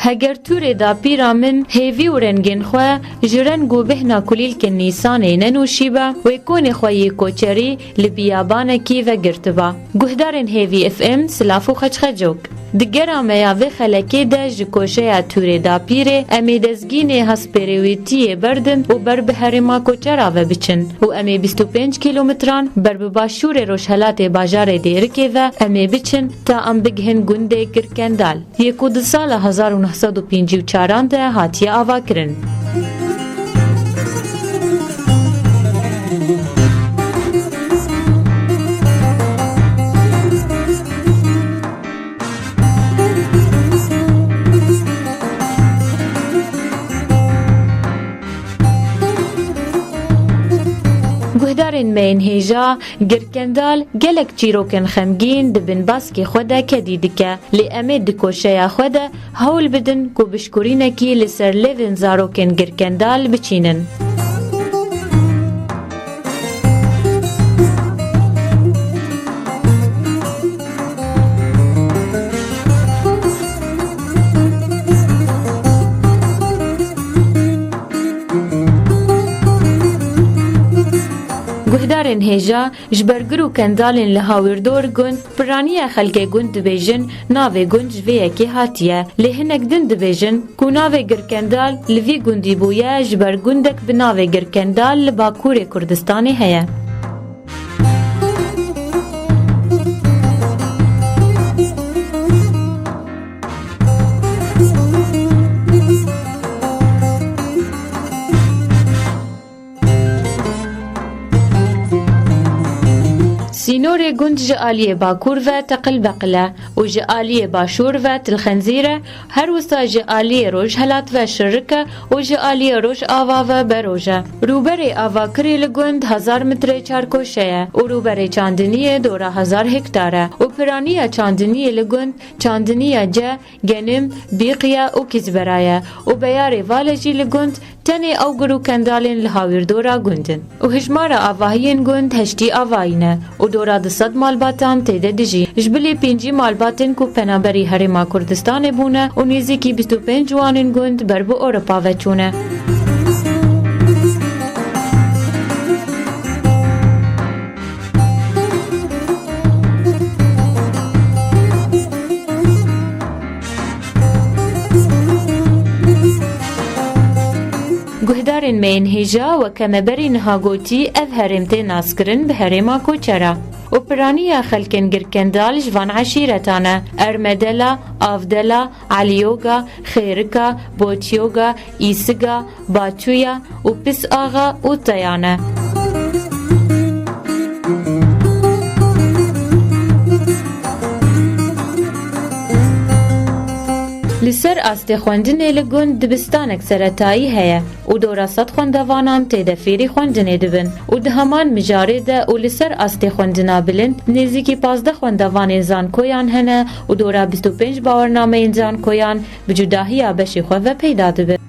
هگر توره دا پیرا من هیوی و رنگین خواه جرنگ و بهنا کلیل که نیسانه ننوشی با و کون خواهی کوچری لبیابانه کی و گرتبا. گهدارن هیوی اف ام سلافو خچخجوک. دگر آمیا و خلکی ده جکوشه توره دا پیره امی دزگین هسپریویتی بردن و بر به هرما کوچرا و بچن و امی 25 کیلومتران بر به باشور روشهلات باجار دیرکه و امی بچن تا ام بگهن گنده گرکندال. یکود سال 1954 ده هاتیه آوا کرن. گهدارن مین هیجا گرکندال گلک چیروکن خمگین دبن باسکی خوده کدی دکه لی امید دکوشه خوده هول بدن کو بشکورینکی لسر لیون زاروکن گرکندال بچینن. گهدارن هیجا جبرگر و کندالن لحاوردور گند پرانی خلق گند بیجن ناوی گند جویه که هاتیه لحنک دند بیجن کو ناوی گرکندال لوی گندی بویه جبر گندک بناوی گرکندال لباکور کردستانی هیا. سینور گند جالیه باکور و تقل بقله و جالیه باشور و تلخنزیره هر وستا جالیه روش هلات و شرکه و جالیه روش آوا و بروجه. روبر آوا کری لگند 1000 متر چارکوشه و روبر چاندنیه دورا 1000 هکتاره و پرانیه چاندنیه لگند چاندنیه جه گنم بیقیه و کزبرایه و بیاره والجی لگند تنی او گرو کندالین لحاوردورا گندن و هجمار آواهین گند هشتی آواینه و دورا 200 مالباتان تیده دجی جبلی 5 مالباتن کو پنابری هرما کردستان بونه و نیزی کی 25 جوانین گند بربو اروپا وچونه. گهدارن مین هیجا و کمبری نهاگوتی اف هرمته ناسکرن به هرما کوچرا و پرانی خلکن گرکندال جوان عشیرتانه ارمدلا، آفدلا، علیوگا، خیرکا، بوتیوگا، ایسگا، باتویا و پس آغا و تیانه. لسر آسته خوندنه لگند دبستانک سرطایی هیا و دوراسات خوندوانان تیده فیری خوندنه دبن و ده همان مجاره ده و لسر آسته خوندنا بلند نزیکی 15 خوندوان انزان کویان هنه و دورا 25 باورنامه انزان کویان بجداهی آبشی خواه و پیدا دبن.